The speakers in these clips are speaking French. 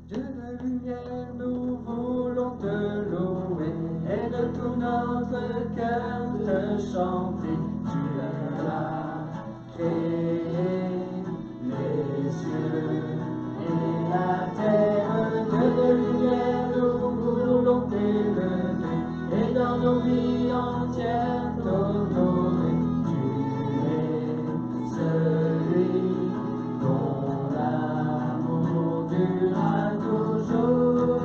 Dieu de lumière, nous voulons te louer et de tout notre cœur te chanter. Tu as créé les cieux et la terre. Dieu de lumière, nous voulons t'élever et dans nos vies entières t'honorer. Tu es celui dont l'amour durera toujours.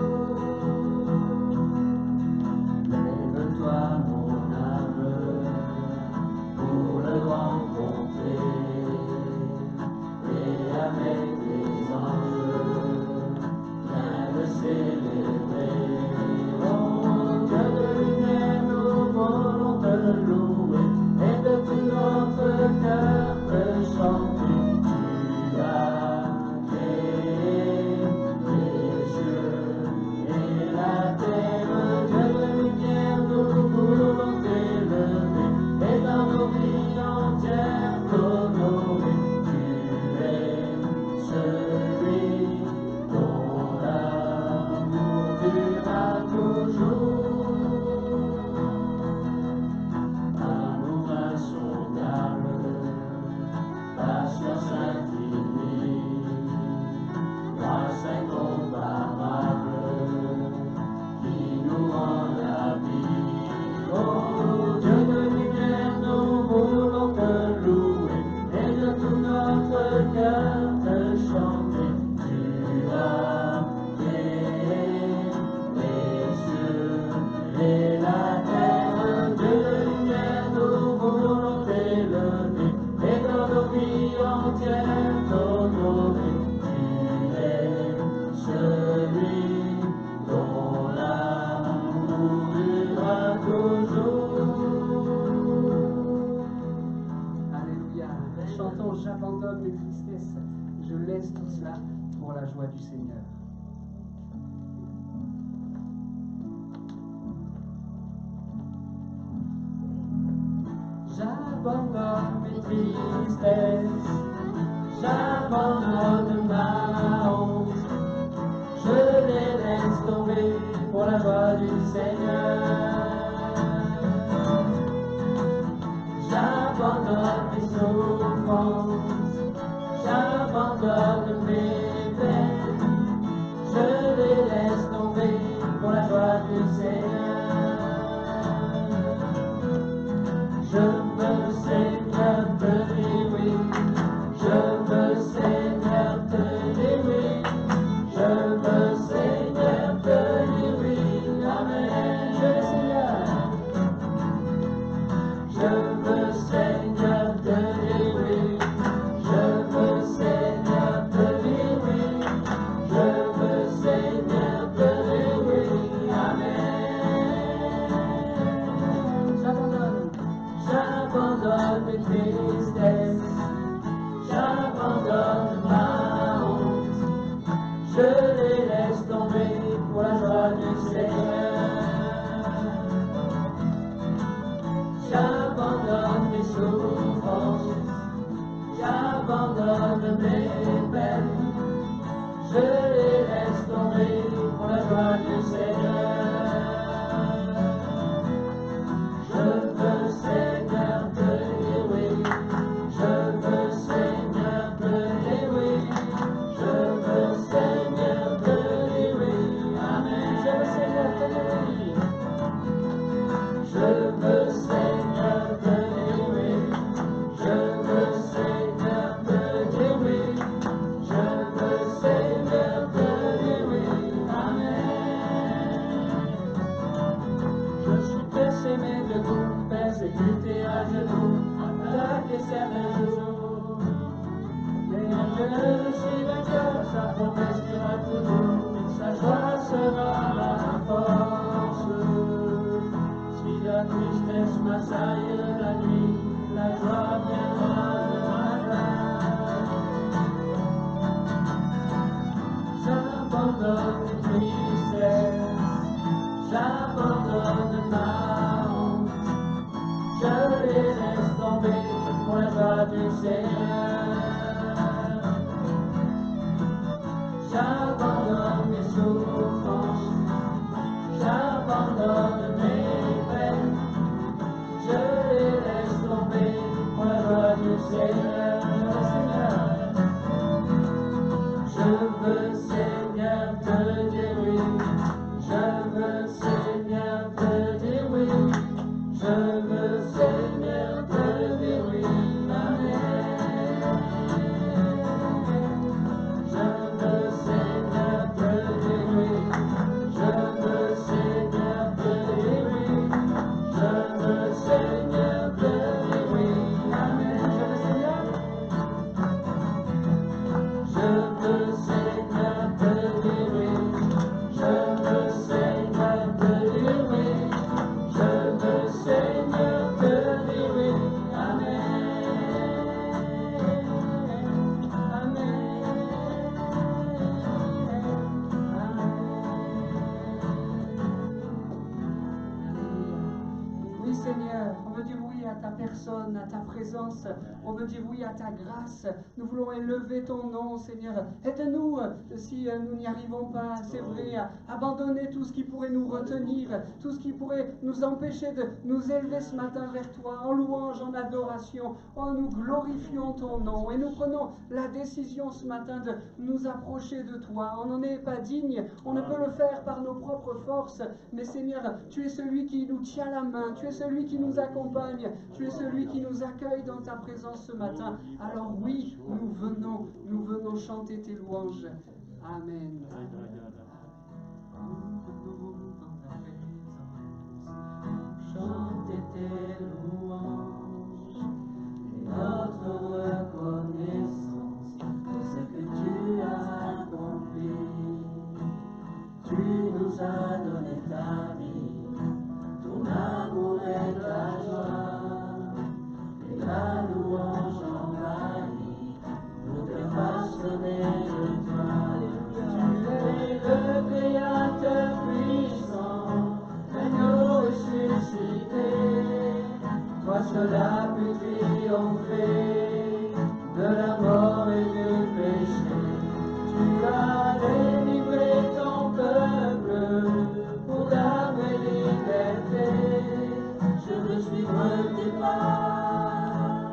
Lève-toi mon âme pour le rencontrer et avec les anges viens le célébrer. Oh Dieu de lumière, nous voulons te louer et de tout notre cœur te chanter. Tu as créé les cieux et la terre. Dieu de lumière, nous voulons t'élever et dans nos vies entières t'honorer. Tu es celui dont l'amour durera toujours. Amour insondable, patience infinie, grâce incomparable qui nous rend la vie. Oh Dieu de lumière, nous voulons te louer et de tout notre cœur te chanter. Tu as créé les cieux et la terre. Dieu de lumière, nous voulons t'élever et dans nos vies entières t'honorer. Tu es celui dont l'amour durera toujours. Alléluia. Chantons, j'abandonne mes tristesses, je laisse tout cela pour la joie du Seigneur. J'abandonne mes tristesses, j'abandonne ma honte, je les laisse tomber pour la joie du Seigneur. J'abandonne mes souffrances, j'abandonne mes peines, je les laisse tomber pour la joie du Seigneur. Je veux, Seigneur, te louer, je veux, Seigneur, te louer, je veux, Seigneur, te louer, amen. Je veux, Seigneur, je veux, Seigneur, te louer, je veux, Seigneur, te louer, je veux, Seigneur, te louer, amen. J'abandonne mes tristesses, j'abandonne ma honte, je les laisse tomber pour la joie du Seigneur. J'abandonne mes souffrances, j'abandonne mes peines, je les laisse tomber pour la joie du Seigneur. Je veux, Seigneur, te louer, je veux, Seigneur, te louer, je veux, Seigneur, te louer, amen. Je veux, Seigneur, te louer, je veux, Seigneur, te louer, je veux, Seigneur, te louer, je veux, Seigneur, te louer, amen. Je suis persémé debout, persécuté à genoux, attaqué certains jours. Mais que je suis vainqueur, sa promesse durera toujours, et sa joie sera ma force. Si la tristesse m'assaille la nuit, la joie viendra le matin. J'abandonne mes tristesses, j'abandonne ma honte, je les laisse tomber pour la joie du Seigneur. J'abandonne mes je les laisse tomber, pour la gloire du Seigneur. Je veux, Seigneur, te dire oui. Je veux, Seigneur, te dire oui. Je veux, Seigneur, te dire oui. Amen. Je veux, Seigneur, te dire oui. Je veux, Seigneur, te dire oui. Je veux, Seigneur, te dire oui. Amen. Je veux, Seigneur. Je veux, Seigneur, te dire oui. Je veux, Seigneur, te dire oui. Je veux, Seigneur, te dire oui. Amen. Amen. Amen. Oui Seigneur, on veut dire oui à ta personne, à ta présence, on veut dire oui à ta grâce. Nous voulons élever ton nom Seigneur. Aide-nous si nous n'y arrivons pas, c'est vrai, à abandonner tout ce qui pourrait nous retenir, tout ce qui pourrait nous empêcher de nous élever ce matin vers toi, en louange, en adoration. Oh, nous glorifions ton nom et nous prenons la décision ce matin de nous approcher de toi. On n'en est pas digne, on ne peut le faire par nos propres forces, mais Seigneur, tu es celui qui nous tient la main, tu es celui qui nous accompagne, tu es celui qui nous accueille dans ta présence ce matin. Alors oui, nous venons chanter tes louanges. Amen. Nous venons dans ta présence, Chanter tes louanges et notre reconnaissance pour ce que tu as accompli. Tu nous as donné ta vie, ton amour et ta joie, et la louange envahit pour te façonner de toi. Tu es le Créateur puissant, l'agneau ressuscité. Toi seul as pu triompher de la mort et du péché. Tu as délivré ton peuple pour la vraie liberté. Je veux suivre tes pas,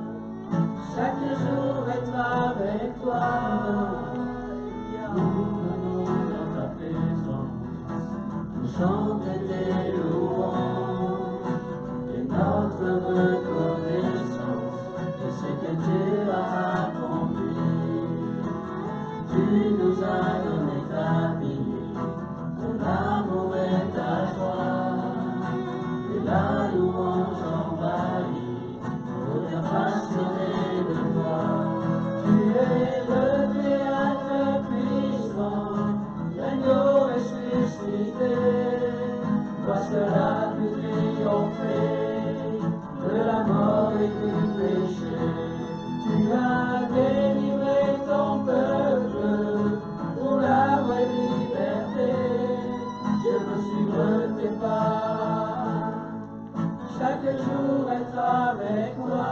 chaque jour être avec toi. Nous venons dans ta présence, nous chanter tes louanges et notre reconnaissance de ce que tu as accompli. Tu nous as donné ta vie, ton amour et ta joie, et la louange envahit pour te façonner de toi. Tu es le Créateur puissant, l'agneau ressuscité. Toi seul as pu triompher de la mort et du péché. Tu as délivré ton peuple pour la vraie liberté. Je veux suivre tes pas, chaque jour être avec toi.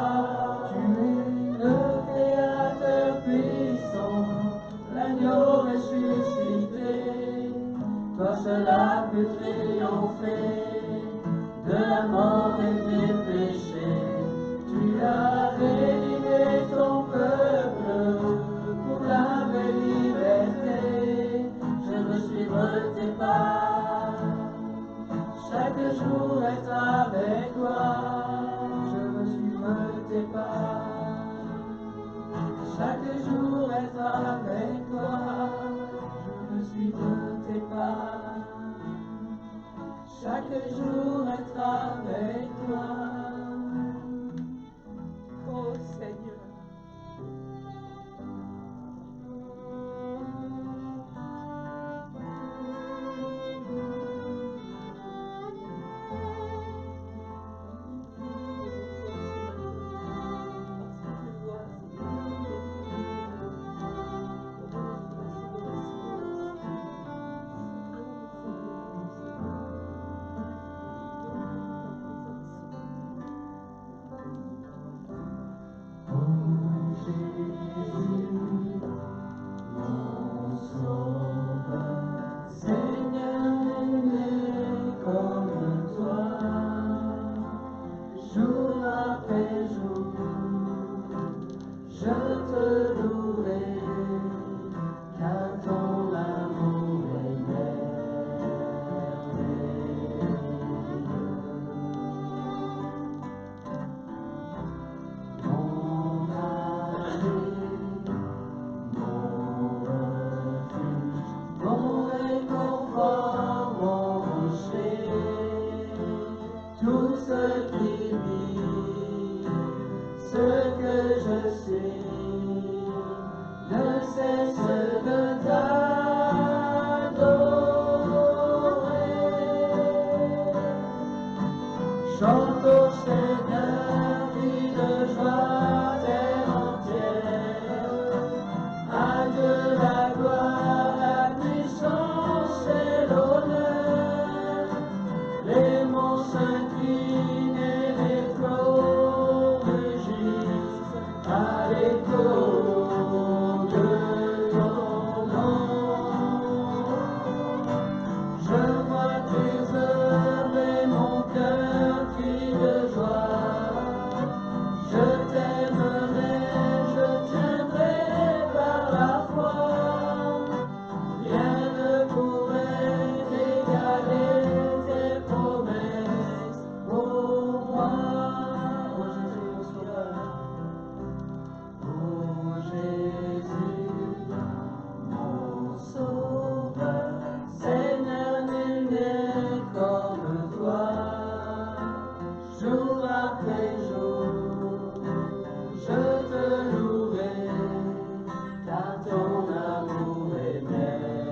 Tu es le Créateur puissant, l'agneau ressuscité. Toi seul as pu triompher de la mort et du péché. Tu as délivré ton peuple pour la vraie liberté. Je veux suivre tes pas, chaque jour être avec toi. Je veux suivre tes pas, chaque jour être avec toi. Je veux suivre tes pas, chaque jour être avec toi. oh Seigneur. je suis ne cesse de t'adorer. Chante au Seigneur, crie de joie terre entière. À Dieu la gloire, la puissance et l'honneur. Les monts s'inclinent et les flots rugissent à l'écho de ton nom. Je vois tes œuvres et mon cœur crie de joie. Je t'aimerai, je tiendrai par la foi. Rien ne pourrait égaler tes promesses pour moi. Oh Jésus, mon sauveur, Seigneur, nul n'est comme toi. Jour après jour, je te louerai, car ton amour est merveilleux.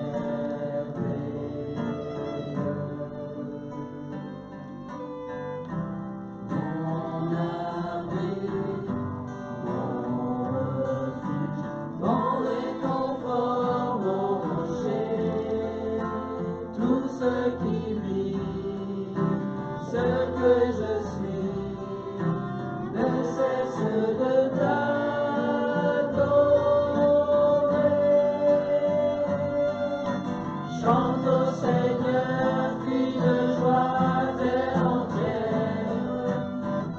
Mon abri, mon refuge, mon réconfort, mon rocher, tout ce qui vit, ce que je suis, ne cesse de t'adorer. Chante au Seigneur, crie de joie terre entière.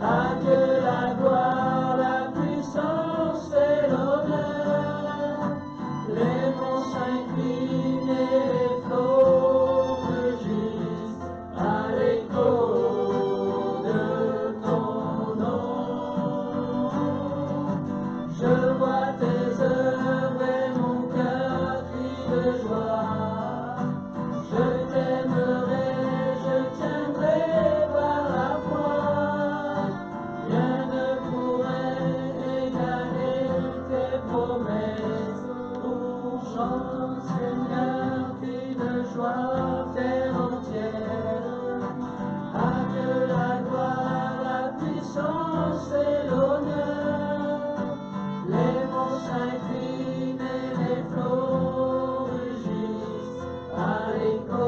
À Dieu la gloire, la puissance et l'honneur. Les monts s'inclinent et les flots rugissent à l'écho de ton nom. Je vois tes œuvres et mon cœur crie de joie. Je t'aimerai, je tiendrai par la foi. Rien ne pourrait égaler tes promesses. Pour chante Seigneur, crie de joie terre entière. À Dieu la gloire, la puissance et l'honneur. Les monts s'inclinent et les flots rugissent à l'écho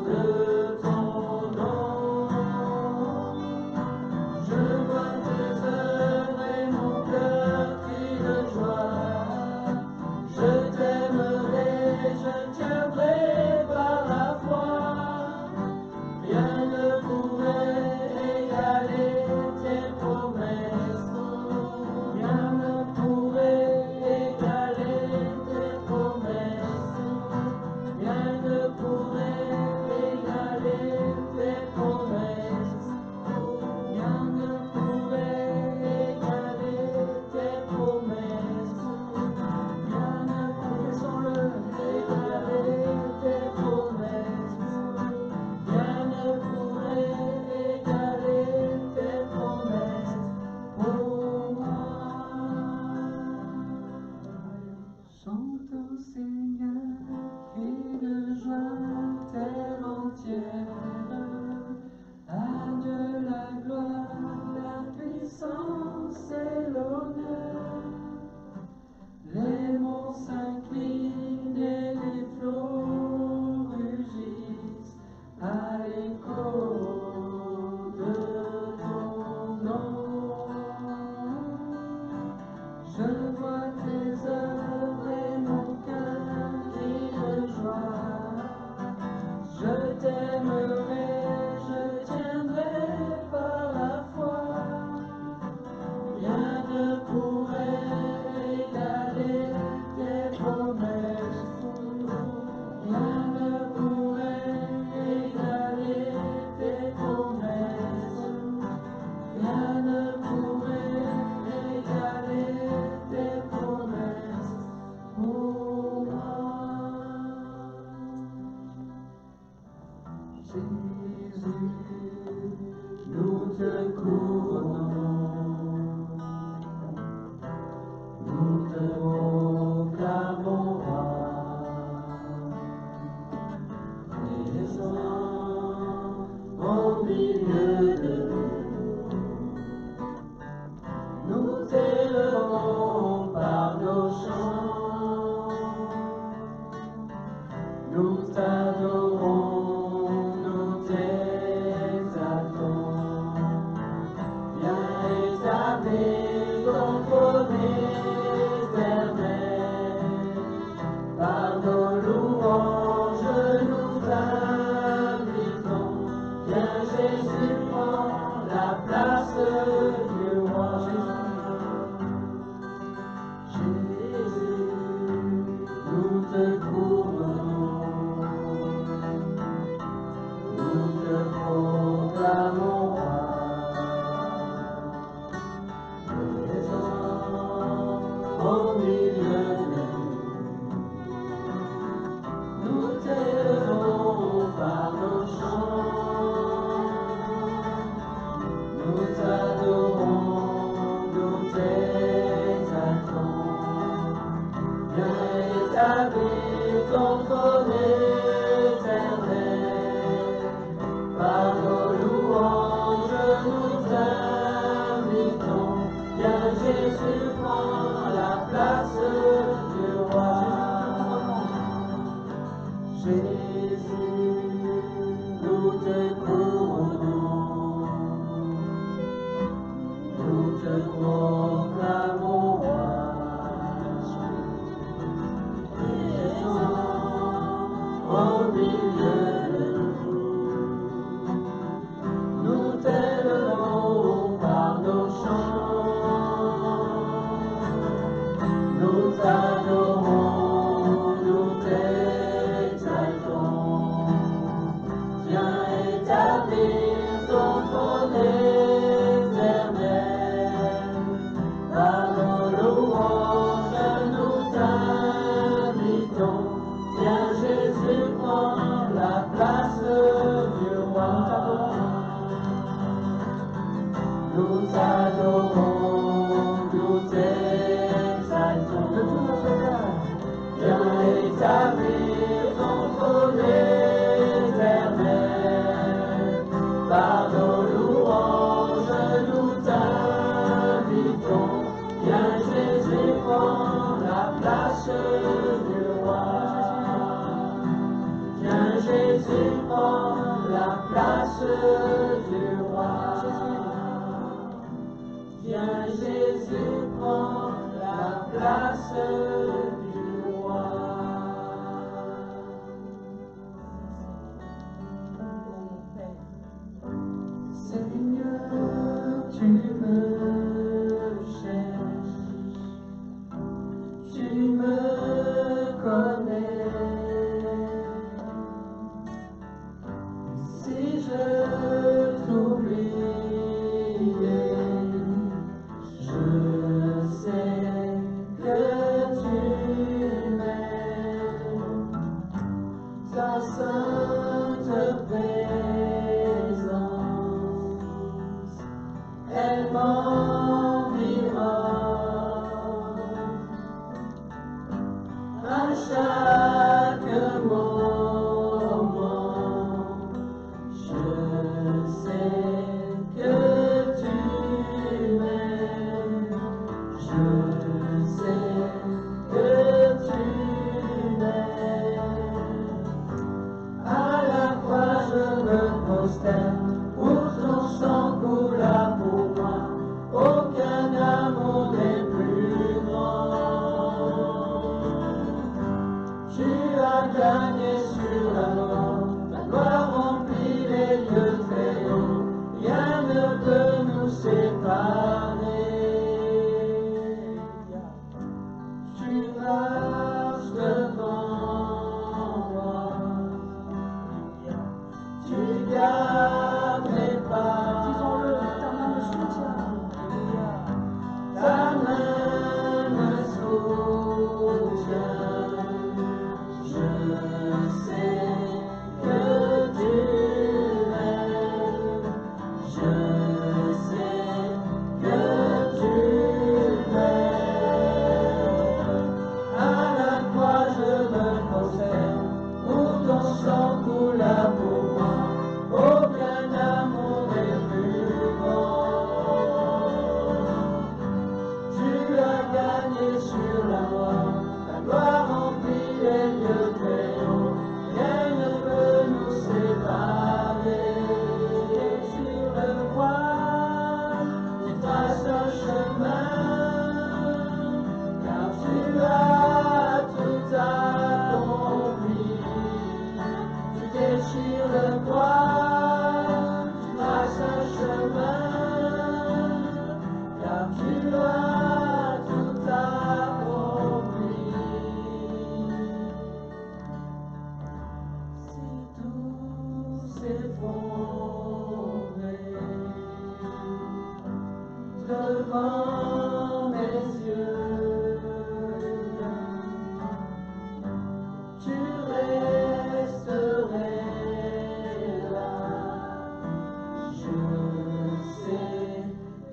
de ton nom. Je vois tes œuvres et mon cœur crie de joie. Je t'aimerai, je tiendrai par la foi. Rien ne pourrait égaler tes promesses. ton trône éternel. Par nos louanges nous t'invitons. Viens Jésus, prends la place du roi. Jésus, nous te couronnons. Nous te proclamons roi. Au milieu de nous t'élevons par nos chants, nous t'adorons, nous t'exaltons. Viens établir ton trône éternel, par nos louanges nous t'invitons. Viens Jésus, prends la place du roi. Nous t'adorons, nous t'exaltons. De tout notre cœur. Viens établir ton trône éternel. Par nos louanges nous t'invitons. Viens Jésus, prends la place du roi. Viens Jésus, prends la place du roi. Viens Jésus, prends la place du roi. Seigneur, tu me cherches, tu me connais. Si je t'oubliais, je sais que tu m'aimes. Ta sainte présence, elle m'environne. À chaque moment, je sais que tu m'aimes. Je sais que tu m'aimes. À la croix je me prosterne, où ton sang coula pour moi. Aucun amour n'est plus grand. Tu as gagné sur la mort, ta gloire remplit les lieux très hauts. Rien ne peut nous séparer. Tu marches devant moi, tu gardes mes pas. Disons-le, ta main me soutient. Ta main me soutient. Je sais que tu m'aimes. Je sais que tu m'aimes. À la croix je me prosterne, où ton sang coula pour moi. Aucun amour n'est plus grand. Tu as gagné sur la mort, ta gloire remplit les lieux très hauts. Rien ne peut nous séparer. Sur le voile, tu traces un chemin, car tu as tout accompli. Tu déchires le voile, tu traces un chemin, car tu as tout accompli. Si tout s'effondrait devant mes yeux, tu resterais là. Je sais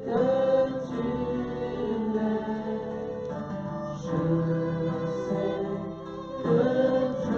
que tu m'aimes. Je sais que tu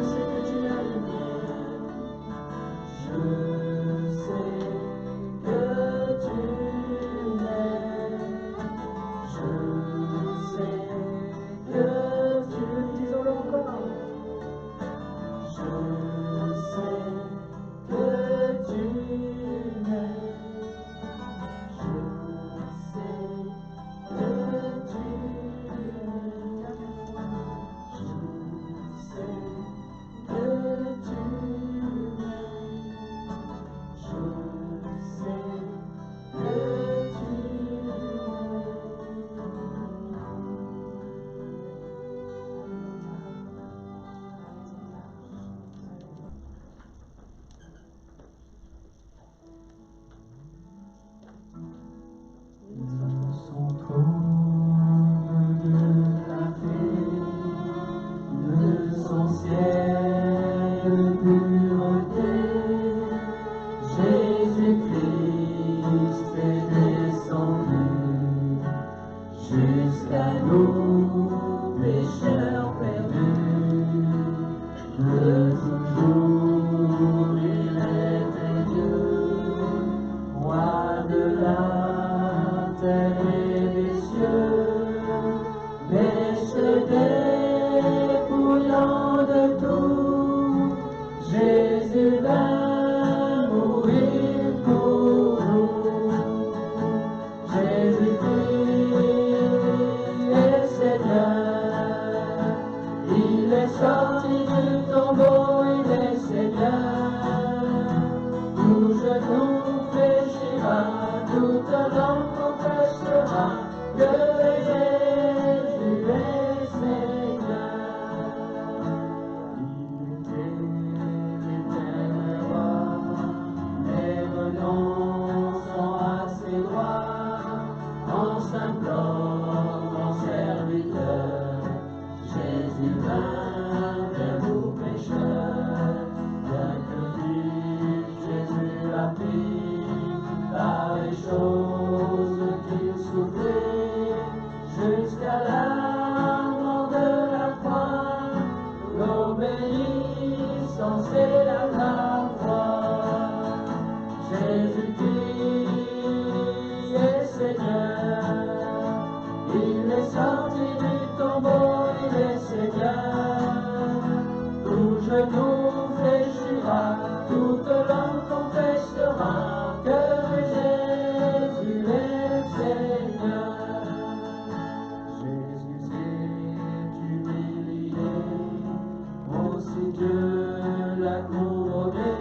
terre et des cieux, mais se dépouillant de tout, Jésus vint mourir pour nous. Jésus-Christ est Seigneur, il est sorti du tombeau, il est Seigneur. Tout genou fléchira, toute langue confessera que Jésus est Seigneur. Il était l'éternel roi, mais renonçant à ses droits, en simple homme, en serviteur, Jésus vint vers nous pécheurs. Bien que vif, Jésus a pris par les choses qu'il souffrait, jusqu'à la mort de la croix, l'obéissance et la foi. Jésus-Christ est Seigneur, il est sorti du tombeau, il est Seigneur. Tout genou fléchira, toute langue confessera que Jésus est Seigneur. Jésus s'est humilié, aussi Dieu l'a couronné,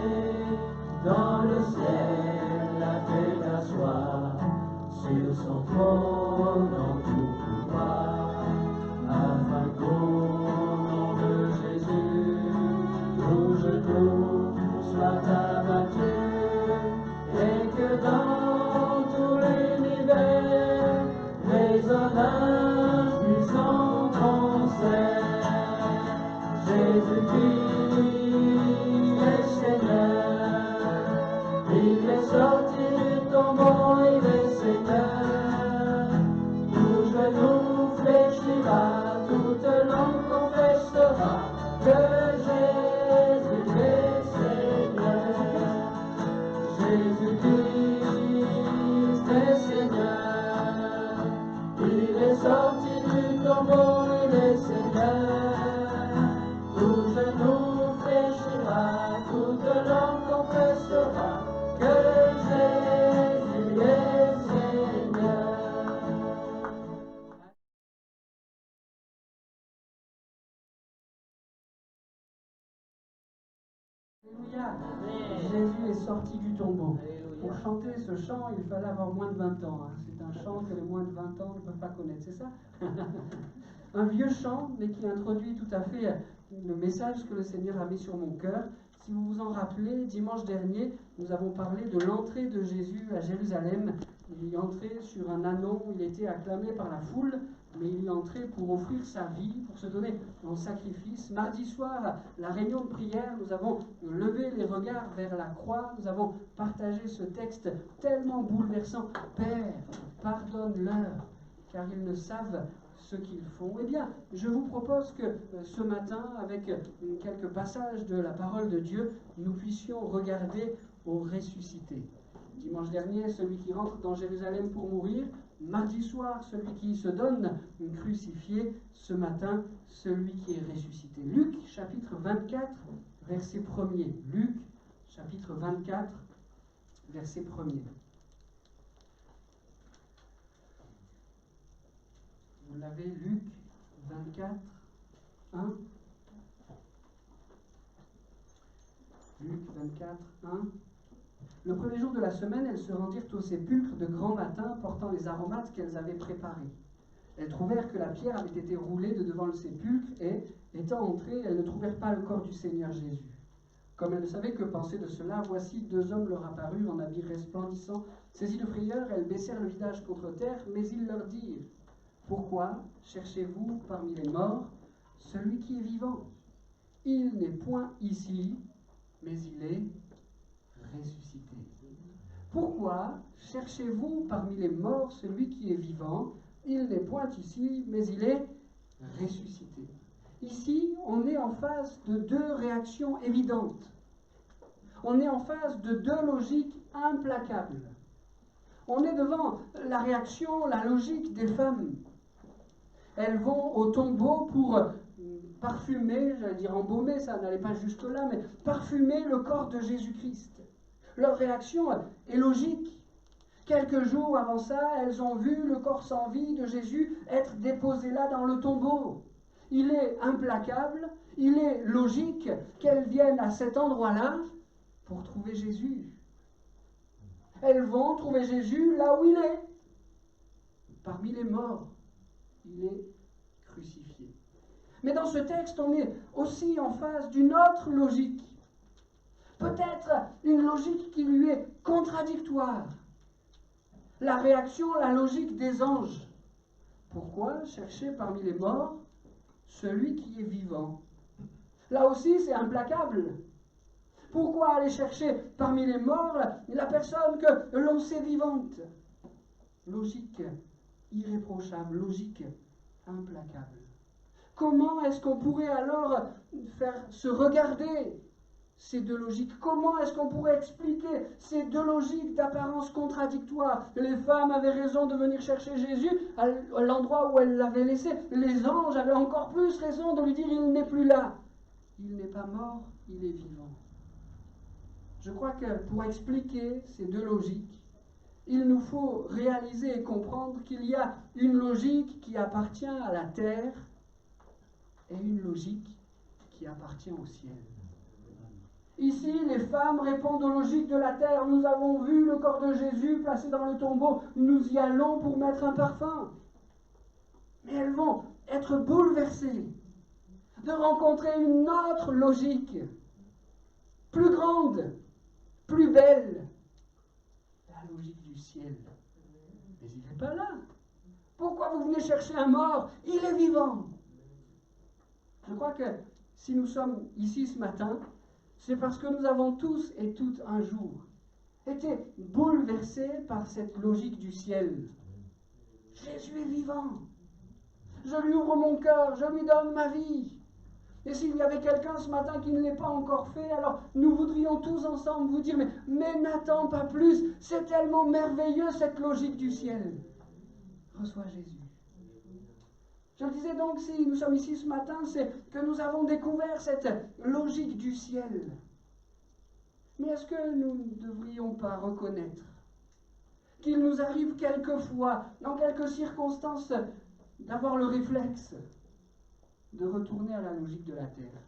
dans le ciel l'a fait asseoir, sur son trône en tout pouvoir, afin qu'au nom de Jésus, tout genou soit abattu, et que dans tout l'univers, résonne un puissant concert. Jésus-Christ est Seigneur, il est sorti du tombeau, il est Seigneur. Tout genou fléchira, toute langue confessera que Jésus est Seigneur. Jésus-Christ est Seigneur, il est sorti du tombeau, il est Seigneur. Tout genou fléchira, toute langue confessera que Jésus est Seigneur. Alléluia. Jésus est sorti du tombeau. Pour chanter ce chant, il fallait avoir moins de 20 ans. C'est un chant que les moins de 20 ans ne peuvent pas connaître, c'est ça? Un vieux chant, mais qui introduit tout à fait le message que le Seigneur a mis sur mon cœur. Si vous vous en rappelez, dimanche dernier, nous avons parlé de l'entrée de Jésus à Jérusalem. Il y entrait sur un ânon, il était acclamé par la foule, mais il y entrait pour offrir sa vie, pour se donner en sacrifice. Mardi soir, la réunion de prière, nous avons levé les regards vers la croix, nous avons partagé ce texte tellement bouleversant. Père, pardonne-leur, car ils ne savent ce qu'ils font. Eh bien, je vous propose que ce matin, avec quelques passages de la parole de Dieu, nous puissions regarder au ressuscité. Dimanche dernier, celui qui rentre dans Jérusalem pour mourir. Mardi soir, celui qui se donne crucifié. Ce matin, celui qui est ressuscité. Luc, chapitre 24, verset 1er. Luc, chapitre 24, verset 1er. Vous l'avez, Luc 24, 1. Luc 24, 1. Le premier jour de la semaine, elles se rendirent au sépulcre de grand matin, portant les aromates qu'elles avaient préparés. Elles trouvèrent que la pierre avait été roulée de devant le sépulcre et, étant entrées, elles ne trouvèrent pas le corps du Seigneur Jésus. Comme elles ne savaient que penser de cela, voici 2 hommes leur apparurent en habits resplendissants. Saisies de frayeur, elles baissèrent le visage contre terre, mais ils leur dirent: pourquoi cherchez-vous parmi les morts celui qui est vivant? Il n'est point ici, mais il est ressuscité. Pourquoi cherchez-vous parmi les morts celui qui est vivant? Il n'est point ici, mais il est ressuscité. Ici, on est en face de 2 réactions évidentes. On est en face de 2 logiques implacables. On est devant la réaction, la logique des femmes. Elles vont au tombeau pour parfumer, j'allais dire embaumer, ça n'allait pas jusque là, mais parfumer le corps de Jésus-Christ. Leur réaction est logique. Quelques jours avant ça, elles ont vu le corps sans vie de Jésus être déposé là dans le tombeau. Il est implacable, il est logique qu'elles viennent à cet endroit-là pour trouver Jésus. Elles vont trouver Jésus là où il est, parmi les morts. Il est crucifié. Mais dans ce texte, on est aussi en face d'une autre logique. Peut-être une logique qui lui est contradictoire. La réaction, la logique des anges. Pourquoi chercher parmi les morts celui qui est vivant? Là aussi, c'est implacable. Pourquoi aller chercher parmi les morts la personne que l'on sait vivante? Logique irréprochable, logique implacable. Comment est-ce qu'on pourrait alors faire se regarder ces deux logiques? Comment est-ce qu'on pourrait expliquer ces deux logiques d'apparence contradictoire? Les femmes avaient raison de venir chercher Jésus à l'endroit où elles l'avaient laissé. Les anges avaient encore plus raison de lui dire: il n'est plus là. Il n'est pas mort, il est vivant. Je crois que pour expliquer ces deux logiques, il nous faut réaliser et comprendre qu'il y a une logique qui appartient à la terre et une logique qui appartient au ciel. Ici, les femmes répondent aux logiques de la terre. Nous avons vu le corps de Jésus placé dans le tombeau. Nous y allons pour mettre un parfum. Mais elles vont être bouleversées de rencontrer une autre logique, plus grande, plus belle, la logique du ciel. Mais il n'est pas là. Pourquoi vous venez chercher un mort? Il est vivant. Je crois que si nous sommes ici ce matin, c'est parce que nous avons tous et toutes un jour été bouleversés par cette logique du ciel. Jésus est vivant. Je lui ouvre mon cœur, je lui donne ma vie. Et s'il y avait quelqu'un ce matin qui ne l'ait pas encore fait, alors nous voudrions tous ensemble vous dire, mais n'attends pas plus, c'est tellement merveilleux cette logique du ciel. Reçois Jésus. Je le disais donc, si nous sommes ici ce matin, c'est que nous avons découvert cette logique du ciel. Mais est-ce que nous ne devrions pas reconnaître qu'il nous arrive quelquefois, dans quelques circonstances, d'avoir le réflexe de retourner à la logique de la terre?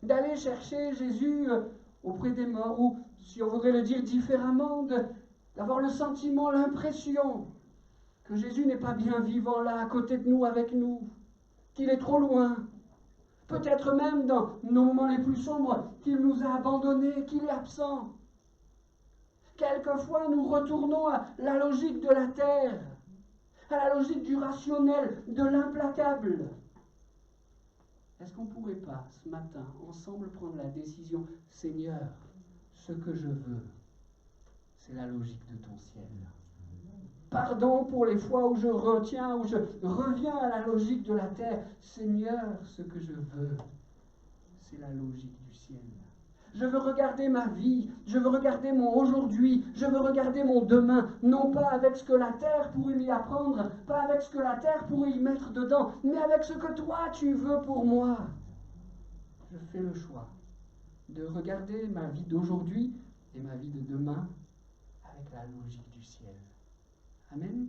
D'aller chercher Jésus auprès des morts, ou, si on voudrait le dire différemment, d'avoir le sentiment, l'impression que Jésus n'est pas bien vivant là, à côté de nous, avec nous, qu'il est trop loin. Peut-être même dans nos moments les plus sombres, qu'il nous a abandonnés, qu'il est absent. Quelquefois, nous retournons à la logique de la terre, à la logique du rationnel, de l'implacable. Est-ce qu'on ne pourrait pas, ce matin, ensemble prendre la décision: Seigneur, ce que je veux, c'est la logique de ton ciel. Pardon pour les fois où je retiens, où je reviens à la logique de la terre. Seigneur, ce que je veux, c'est la logique du ciel. Je veux regarder ma vie, je veux regarder mon aujourd'hui, je veux regarder mon demain, non pas avec ce que la terre pourrait m'y apprendre, pas avec ce que la terre pourrait y mettre dedans, mais avec ce que toi tu veux pour moi. Je fais le choix de regarder ma vie d'aujourd'hui et ma vie de demain avec la logique du ciel. Amen.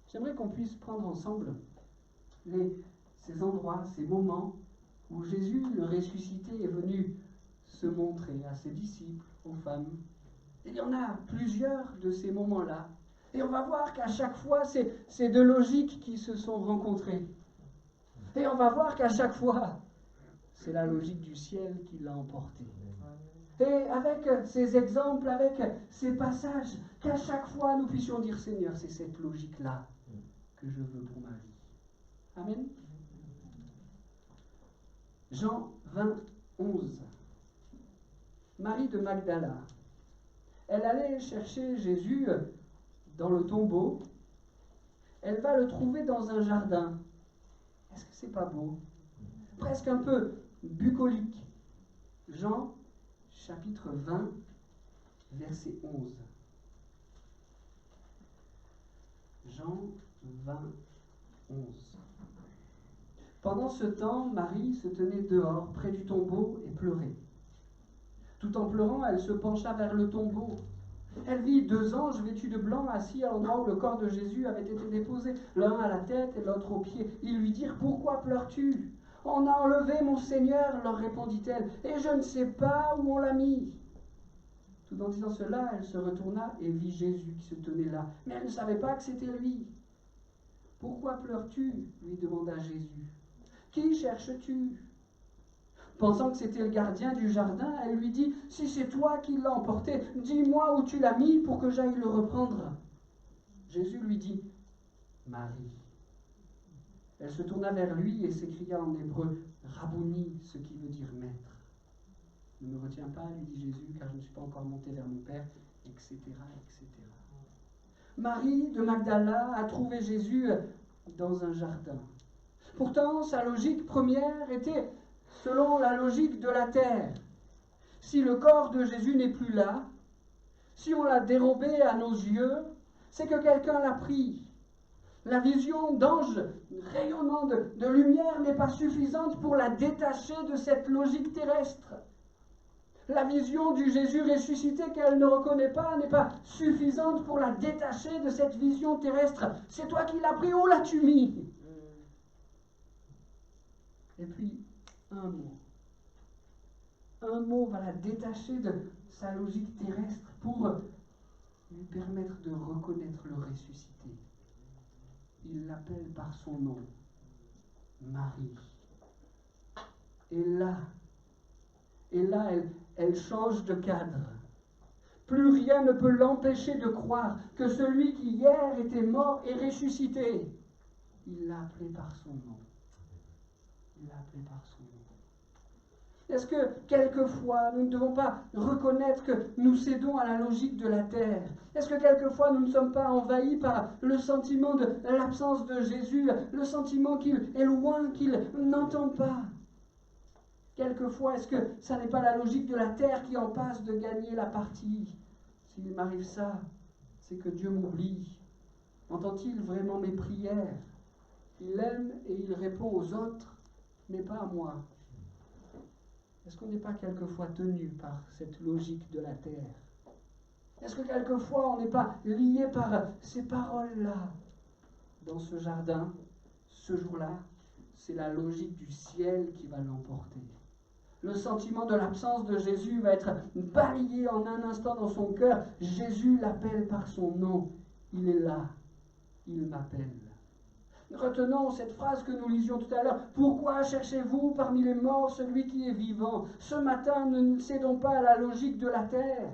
J'aimerais qu'on puisse prendre ensemble ces endroits, ces moments où Jésus, le ressuscité, est venu se montrer à ses disciples, aux femmes. Et il y en a plusieurs de ces moments-là. Et on va voir qu'à chaque fois, c'est deux logiques qui se sont rencontrées. Et on va voir qu'à chaque fois, c'est la logique du ciel qui l'a emporté. Et avec ces exemples, avec ces passages, qu'à chaque fois nous puissions dire: Seigneur, c'est cette logique-là que je veux pour ma vie. Amen. Jean 20, 11. Marie de Magdala. Elle allait chercher Jésus dans le tombeau. Elle va le trouver dans un jardin. Est-ce que c'est pas beau? Presque un peu bucolique. Jean chapitre 20, verset 11. Jean 20, 11. Pendant ce temps, Marie se tenait dehors, près du tombeau, et pleurait. Tout en pleurant, elle se pencha vers le tombeau. Elle vit 2 anges vêtus de blanc assis à l'endroit où le corps de Jésus avait été déposé, l'un à la tête et l'autre aux pieds. Ils lui dirent « Pourquoi pleures-tu » ? « On a enlevé mon Seigneur, leur répondit-elle, et je ne sais pas où on l'a mis. » Tout en disant cela, elle se retourna et vit Jésus qui se tenait là. Mais elle ne savait pas que c'était lui. « Pourquoi pleures-tu » lui demanda Jésus. « Qui cherches-tu » Pensant que c'était le gardien du jardin, elle lui dit « Si c'est toi qui l'as emporté, dis-moi où tu l'as mis pour que j'aille le reprendre. » Jésus lui dit « Marie. » Elle se tourna vers lui et s'écria en hébreu « Rabouni », ce qui veut dire maître. « Ne me retiens pas, lui dit Jésus, car je ne suis pas encore monté vers mon Père, etc. etc. » Marie de Magdala a trouvé Jésus dans un jardin. Pourtant, sa logique première était selon la logique de la terre. Si le corps de Jésus n'est plus là, si on l'a dérobé à nos yeux, c'est que quelqu'un l'a pris. La vision d'ange rayonnant de lumière n'est pas suffisante pour la détacher de cette logique terrestre. La vision du Jésus ressuscité qu'elle ne reconnaît pas n'est pas suffisante pour la détacher de cette vision terrestre. C'est toi qui l'as pris, où l'as-tu mis? Et puis, un mot va la détacher de sa logique terrestre pour lui permettre de reconnaître le ressuscité. Il l'appelle par son nom, Marie. Et là, elle change de cadre. Plus rien ne peut l'empêcher de croire que celui qui hier était mort est ressuscité. Il l'a appelé par son nom. Il l'a appelé par son nom. Est-ce que quelquefois nous ne devons pas reconnaître que nous cédons à la logique de la terre? Est-ce que quelquefois nous ne sommes pas envahis par le sentiment de l'absence de Jésus, le sentiment qu'il est loin, qu'il n'entend pas? Quelquefois, est-ce que ça n'est pas la logique de la terre qui en passe de gagner la partie? S'il m'arrive ça, c'est que Dieu m'oublie. Entend-il vraiment mes prières? Il aime et il répond aux autres, mais pas à moi. Est-ce qu'on n'est pas quelquefois tenu par cette logique de la terre? Est-ce que quelquefois on n'est pas lié par ces paroles-là? Dans ce jardin, ce jour-là, c'est la logique du ciel qui va l'emporter. Le sentiment de l'absence de Jésus va être balayé en un instant dans son cœur. Jésus l'appelle par son nom. Il est là. Il m'appelle. Retenons cette phrase que nous lisions tout à l'heure. Pourquoi cherchez-vous parmi les morts celui qui est vivant? Ce matin, ne cédons pas à la logique de la terre.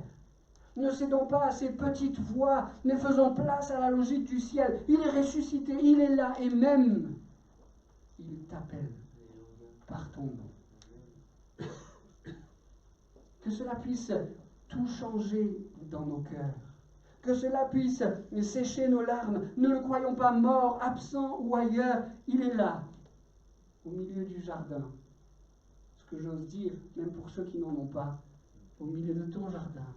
Ne cédons pas à ces petites voix, mais faisons place à la logique du ciel. Il est ressuscité, il est là, et même, il t'appelle par ton nom. Que cela puisse tout changer dans nos cœurs. Que cela puisse sécher nos larmes. Ne le croyons pas mort, absent ou ailleurs. Il est là, au milieu du jardin. Ce que j'ose dire, même pour ceux qui n'en ont pas, au milieu de ton jardin.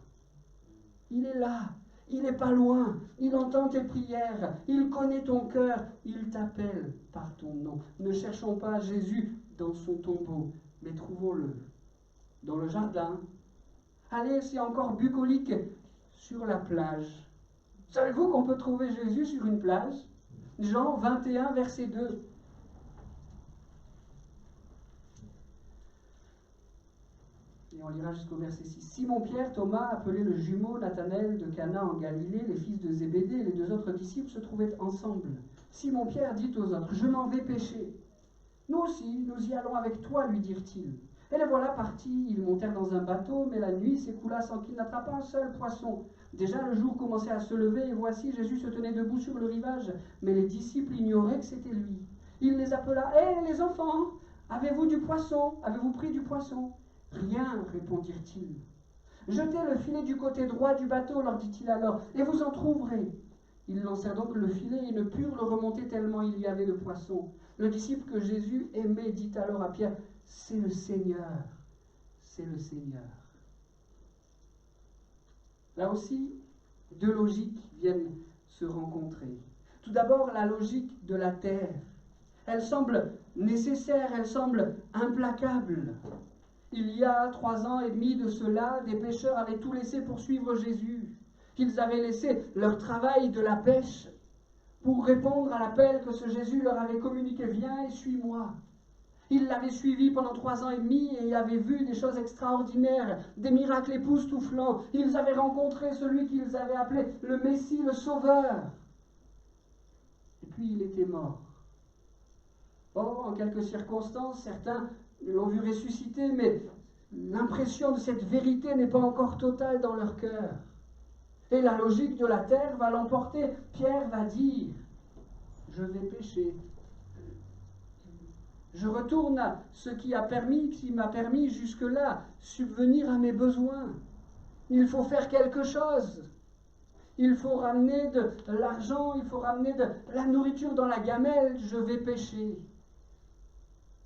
Il est là, il n'est pas loin, il entend tes prières, il connaît ton cœur, il t'appelle par ton nom. Ne cherchons pas Jésus dans son tombeau, mais trouvons-le dans le jardin. Allez, c'est encore bucolique, sur la plage. Savez-vous qu'on peut trouver Jésus sur une plage? Jean 21, verset 2. Et on lira jusqu'au verset 6. Simon-Pierre, Thomas, appelé le jumeau Nathanaël de Cana en Galilée, les fils de Zébédée et les 2 autres disciples se trouvaient ensemble. Simon-Pierre dit aux autres, « Je m'en vais pêcher. » « Nous aussi, nous y allons avec toi, lui dirent-ils. Et les voilà partis, ils montèrent dans un bateau, mais la nuit s'écoula sans qu'ils n'attrapent un seul poisson. Déjà le jour commençait à se lever, et voici, Jésus se tenait debout sur le rivage, mais les disciples ignoraient que c'était lui. Il les appela, « Hé, les enfants, avez-vous du poisson? Avez-vous pris du poisson ?» « Rien, répondirent-ils. »« Jetez le filet du côté droit du bateau, leur dit-il alors, et vous en trouverez. » Ils lancèrent donc le filet et ne purent le remonter tellement il y avait de poissons. Le disciple que Jésus aimait dit alors à Pierre, « C'est le Seigneur, c'est le Seigneur. » Là aussi, deux logiques viennent se rencontrer. Tout d'abord, la logique de la terre. Elle semble nécessaire, elle semble implacable. Il y a 3 ans et demi de cela, des pêcheurs avaient tout laissé pour suivre Jésus. Ils avaient laissé leur travail de la pêche pour répondre à l'appel que ce Jésus leur avait communiqué. Viens et suis-moi. Ils l'avaient suivi pendant 3 ans et demi et avaient vu des choses extraordinaires, des miracles époustouflants. Ils avaient rencontré celui qu'ils avaient appelé le Messie, le Sauveur. Et puis il était mort. Or, en quelques circonstances, certains l'ont vu ressusciter, mais l'impression de cette vérité n'est pas encore totale dans leur cœur. Et la logique de la terre va l'emporter. Pierre va dire, je vais pécher. Je retourne à ce qui m'a permis jusque-là subvenir à mes besoins. Il faut faire quelque chose. Il faut ramener de l'argent, il faut ramener de la nourriture dans la gamelle, je vais pécher.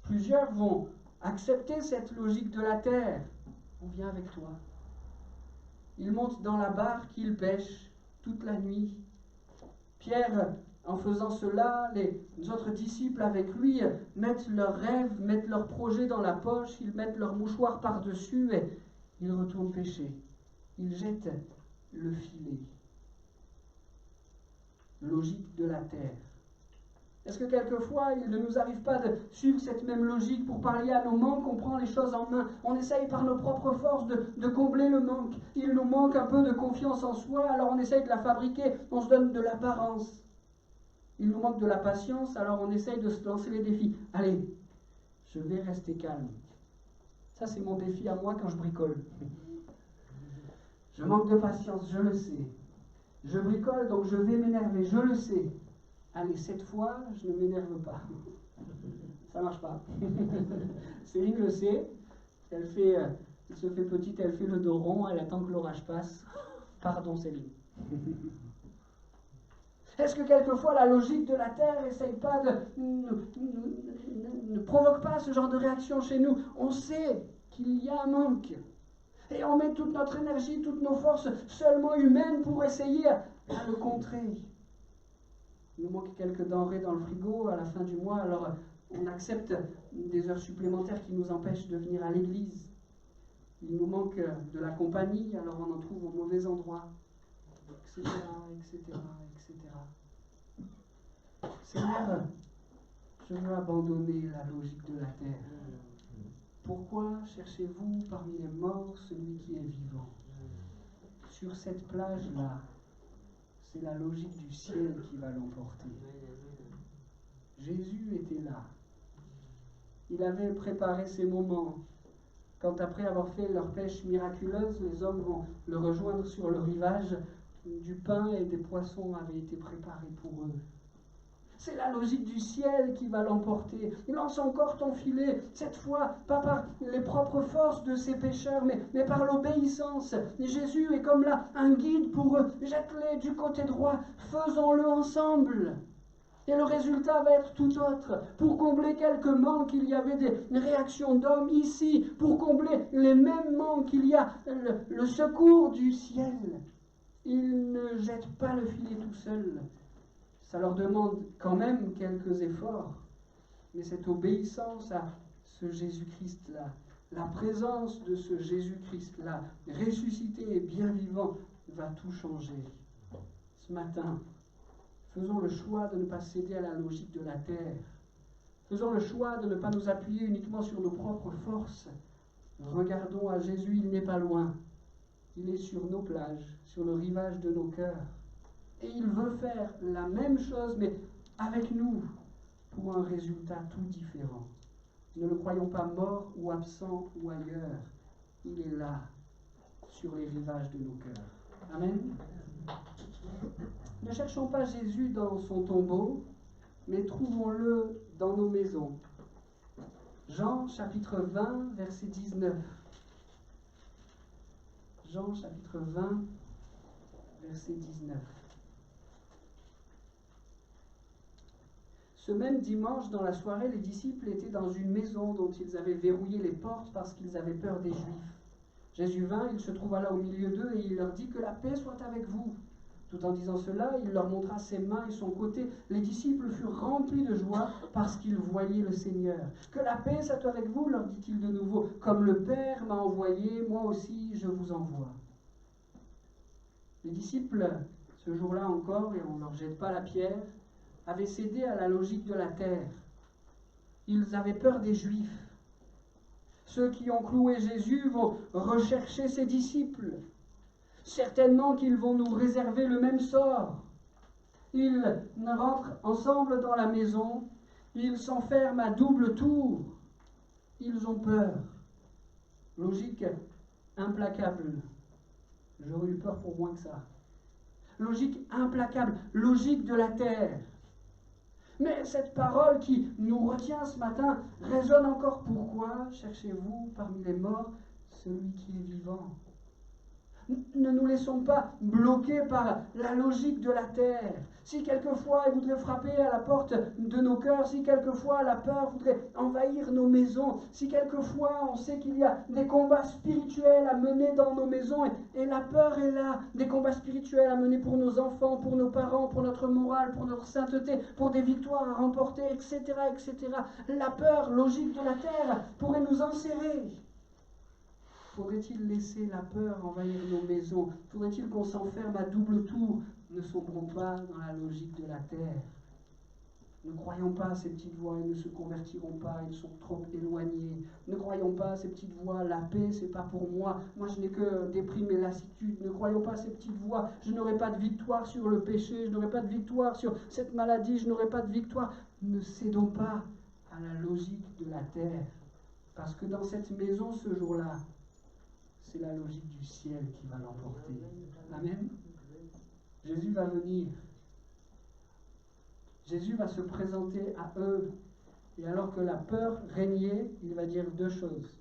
Plusieurs vont accepter cette logique de la terre. On vient avec toi. Ils montent dans la barque, ils pêchent toute la nuit. Pierre, en faisant cela, les autres disciples avec lui mettent leurs rêves, mettent leurs projets dans la poche, ils mettent leur mouchoir par-dessus et ils retournent pêcher. Ils jettent le filet. Logique de la terre. Est-ce que quelquefois, il ne nous arrive pas de suivre cette même logique pour pallier à nos manques? On prend les choses en main, on essaye par nos propres forces de combler le manque. Il nous manque un peu de confiance en soi, alors on essaye de la fabriquer, on se donne de l'apparence. Il nous manque de la patience, alors on essaye de se lancer les défis. Allez, je vais rester calme. Ça, c'est mon défi à moi quand je bricole. Je manque de patience, je le sais. Je bricole, donc je vais m'énerver, je le sais. Allez, cette fois, je ne m'énerve pas. Ça marche pas. Céline le sait. Elle se fait petite, elle fait le dos rond, elle attend que l'orage passe. Pardon, Céline. Est-ce que quelquefois la logique de la terre ne provoque pas ce genre de réaction chez nous? On sait qu'il y a un manque. Et on met toute notre énergie, toutes nos forces seulement humaines pour essayer à le contrer. Il nous manque quelques denrées dans le frigo à la fin du mois, alors on accepte des heures supplémentaires qui nous empêchent de venir à l'église. Il nous manque de la compagnie, alors on en trouve au mauvais endroit, etc., etc., etc. Seigneur, je veux abandonner la logique de la terre. Pourquoi cherchez-vous parmi les morts celui qui est vivant? Sur cette plage-là, c'est la logique du ciel qui va l'emporter. Jésus était là. Il avait préparé ces moments. Quand après avoir fait leur pêche miraculeuse, les hommes vont le rejoindre sur le rivage, du pain et des poissons avaient été préparés pour eux. C'est la logique du ciel qui va l'emporter. Lance encore ton filet, cette fois, pas par les propres forces de ces pécheurs, mais par l'obéissance. Jésus est comme là un guide pour eux. Jette-les du côté droit, faisons-le ensemble. Et le résultat va être tout autre. Pour combler quelques manques, il y avait des réactions d'hommes ici. Pour combler les mêmes manques, il y a le secours du ciel. Ils ne jettent pas le filet tout seuls. Ça leur demande quand même quelques efforts, mais cette obéissance à ce Jésus-Christ-là, la présence de ce Jésus-Christ-là, ressuscité et bien vivant, va tout changer. Ce matin, faisons le choix de ne pas céder à la logique de la terre. Faisons le choix de ne pas nous appuyer uniquement sur nos propres forces. Regardons à Jésus, il n'est pas loin. Il est sur nos plages, sur le rivage de nos cœurs. Et il veut faire la même chose, mais avec nous, pour un résultat tout différent. Ne le croyons pas mort ou absent ou ailleurs. Il est là, sur les rivages de nos cœurs. Amen. Ne cherchons pas Jésus dans son tombeau, mais trouvons-le dans nos maisons. Jean chapitre 20, verset 19. Jean chapitre 20, verset 19. Ce même dimanche, dans la soirée, les disciples étaient dans une maison dont ils avaient verrouillé les portes parce qu'ils avaient peur des Juifs. Jésus vint, il se trouva là au milieu d'eux et il leur dit que la paix soit avec vous. Tout en disant cela, il leur montra ses mains et son côté. Les disciples furent remplis de joie parce qu'ils voyaient le Seigneur. Que la paix soit avec vous, leur dit-il de nouveau. Comme le Père m'a envoyé, moi aussi je vous envoie. Les disciples, ce jour-là encore, et on ne leur jette pas la pierre, avaient cédé à la logique de la terre. Ils avaient peur des Juifs. Ceux qui ont cloué Jésus vont rechercher ses disciples. Certainement qu'ils vont nous réserver le même sort. Ils rentrent ensemble dans la maison, ils s'enferment à double tour. Ils ont peur. Logique implacable. J'aurais eu peur pour moins que ça. Logique implacable, logique de la terre. Mais cette parole qui nous retient ce matin résonne encore. Pourquoi cherchez-vous parmi les morts celui qui est vivant? Ne nous laissons pas bloquer par la logique de la terre. Si quelquefois il voudrait frapper à la porte de nos cœurs, si quelquefois la peur voudrait envahir nos maisons, si quelquefois on sait qu'il y a des combats spirituels à mener dans nos maisons et la peur est là, des combats spirituels à mener pour nos enfants, pour nos parents, pour notre morale, pour notre sainteté, pour des victoires à remporter, etc., etc. La peur, logique de la terre, pourrait nous enserrer. Faudrait-il laisser la peur envahir nos maisons? Faudrait-il qu'on s'enferme à double tour? Ne sombrons pas dans la logique de la terre. Ne croyons pas à ces petites voix, ils ne se convertiront pas, ils sont trop éloignés. Ne croyons pas à ces petites voix, la paix, c'est pas pour moi. Moi, je n'ai que déprime et lassitude. Ne croyons pas à ces petites voix, je n'aurai pas de victoire sur le péché, je n'aurai pas de victoire sur cette maladie, je n'aurai pas de victoire. Ne cédons pas à la logique de la terre. Parce que dans cette maison, ce jour-là, c'est la logique du ciel qui va l'emporter. Amen. Jésus va venir. Jésus va se présenter à eux. Et alors que la peur régnait, il va dire deux choses.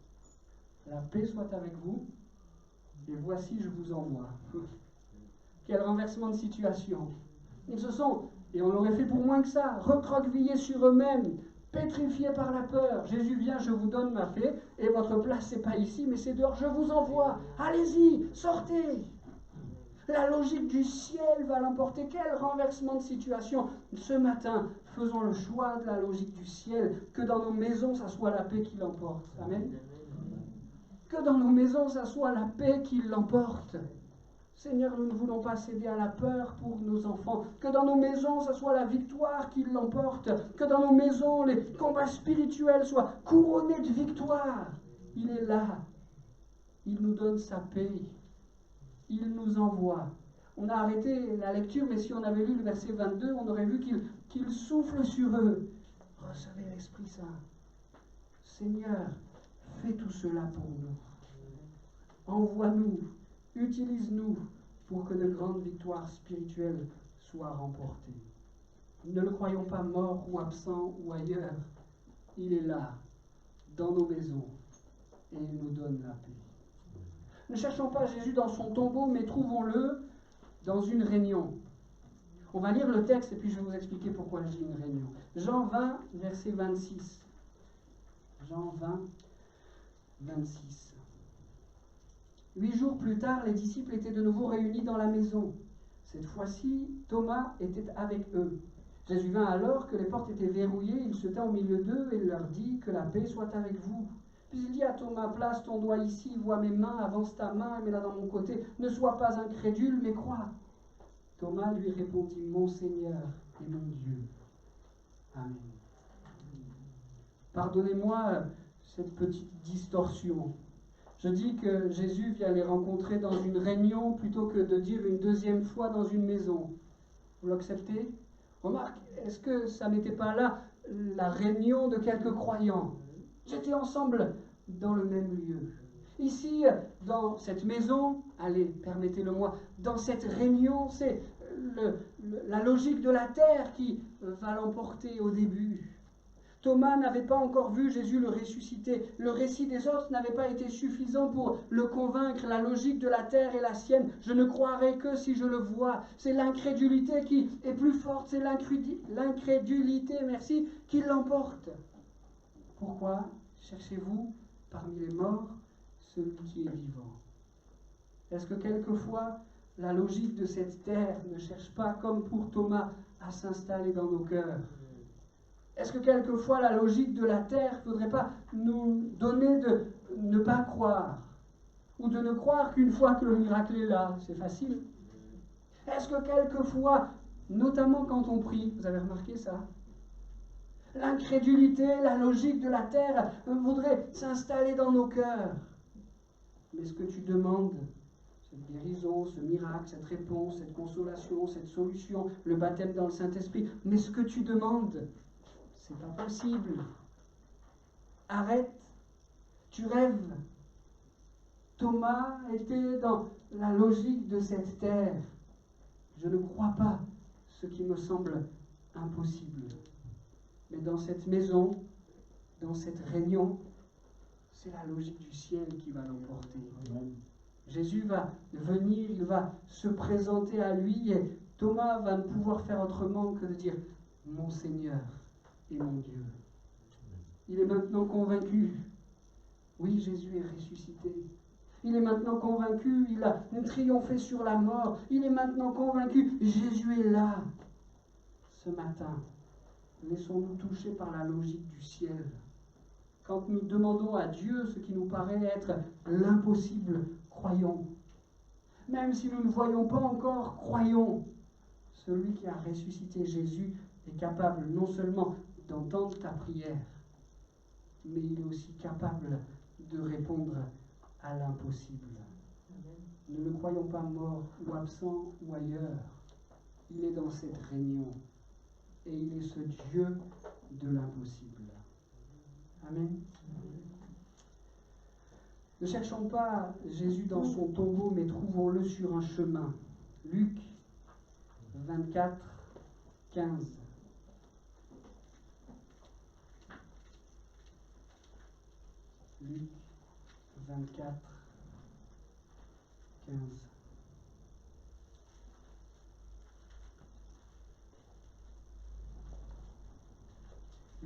La paix soit avec vous, et voici je vous envoie. Quel renversement de situation. Ils se sont, et on l'aurait fait pour moins que ça, recroquevillés sur eux-mêmes, pétrifiés par la peur. Jésus vient, je vous donne ma paix, et votre place, c'est pas ici, mais c'est dehors, je vous envoie. Allez-y, sortez. La logique du ciel va l'emporter. Quel renversement de situation. Ce matin, faisons le choix de la logique du ciel, que dans nos maisons, ça soit la paix qui l'emporte. Amen. Que dans nos maisons, ça soit la paix qui l'emporte. Seigneur, nous ne voulons pas céder à la peur pour nos enfants. Que dans nos maisons, ce soit la victoire qui l'emporte. Que dans nos maisons, les combats spirituels soient couronnés de victoire. Il est là. Il nous donne sa paix. Il nous envoie. On a arrêté la lecture, mais si on avait lu le verset 22, on aurait vu qu'il souffle sur eux. Recevez l'Esprit Saint. Seigneur, fais tout cela pour nous. Envoie-nous. Utilise-nous pour que de grandes victoires spirituelles soient remportées. Ne le croyons pas mort ou absent ou ailleurs. Il est là, dans nos maisons, et il nous donne la paix. Ne cherchons pas Jésus dans son tombeau, mais trouvons-le dans une réunion. On va lire le texte et puis je vais vous expliquer pourquoi je dis une réunion. Jean 20, verset 26. Jean 20, 26. 8 jours plus tard, les disciples étaient de nouveau réunis dans la maison. Cette fois-ci, Thomas était avec eux. Jésus vint alors que les portes étaient verrouillées, il se tint au milieu d'eux et leur dit que la paix soit avec vous. Puis il dit à Thomas, place ton doigt ici, vois mes mains, avance ta main et mets-la dans mon côté. Ne sois pas incrédule, mais crois. Thomas lui répondit, mon Seigneur et mon Dieu. Amen. Pardonnez-moi cette petite distorsion. Je dis que Jésus vient les rencontrer dans une réunion plutôt que de dire une deuxième fois dans une maison. Vous l'acceptez? Remarque, est-ce que ça n'était pas là la réunion de quelques croyants? J'étais ensemble dans le même lieu. Ici, dans cette maison, allez, permettez-le-moi, dans cette réunion, c'est la logique de la terre qui va l'emporter au début. Thomas n'avait pas encore vu Jésus le ressusciter. Le récit des autres n'avait pas été suffisant pour le convaincre. La logique de la terre est la sienne. Je ne croirai que si je le vois. C'est l'incrédulité qui est plus forte. C'est l'incrédulité, merci, qui l'emporte. Pourquoi cherchez-vous parmi les morts celui qui est vivant? Est-ce que quelquefois, la logique de cette terre ne cherche pas, comme pour Thomas, à s'installer dans nos cœurs? Est-ce que quelquefois, la logique de la terre ne faudrait pas nous donner de ne pas croire? Ou de ne croire qu'une fois que le miracle est là, c'est facile? Est-ce que quelquefois, notamment quand on prie, vous avez remarqué ça? L'incrédulité, la logique de la terre voudrait s'installer dans nos cœurs. Mais ce que tu demandes, cette guérison, ce miracle, cette réponse, cette consolation, cette solution, le baptême dans le Saint-Esprit, mais ce que tu demandes, c'est pas possible. Arrête, tu rêves. Thomas était dans la logique de cette terre. Je ne crois pas ce qui me semble impossible. Mais dans cette maison, dans cette réunion, c'est la logique du ciel qui va l'emporter. Jésus va venir, il va se présenter à lui et Thomas va ne pouvoir faire autrement que de dire « Mon Seigneur et mon Dieu ». Il est maintenant convaincu. Oui, Jésus est ressuscité. Il est maintenant convaincu, il a triomphé sur la mort. Il est maintenant convaincu, Jésus est là. Ce matin, laissons-nous toucher par la logique du ciel. Quand nous demandons à Dieu ce qui nous paraît être l'impossible, croyons. Même si nous ne voyons pas encore, croyons. Celui qui a ressuscité Jésus est capable non seulement d'entendre ta prière, mais il est aussi capable de répondre à l'impossible. Ne le croyons pas mort ou absent ou ailleurs. Il est dans cette réunion et il est ce Dieu de l'impossible. Amen. Ne cherchons pas Jésus dans son tombeau, mais trouvons-le sur un chemin. Luc 24, 15. Luc 24, 15.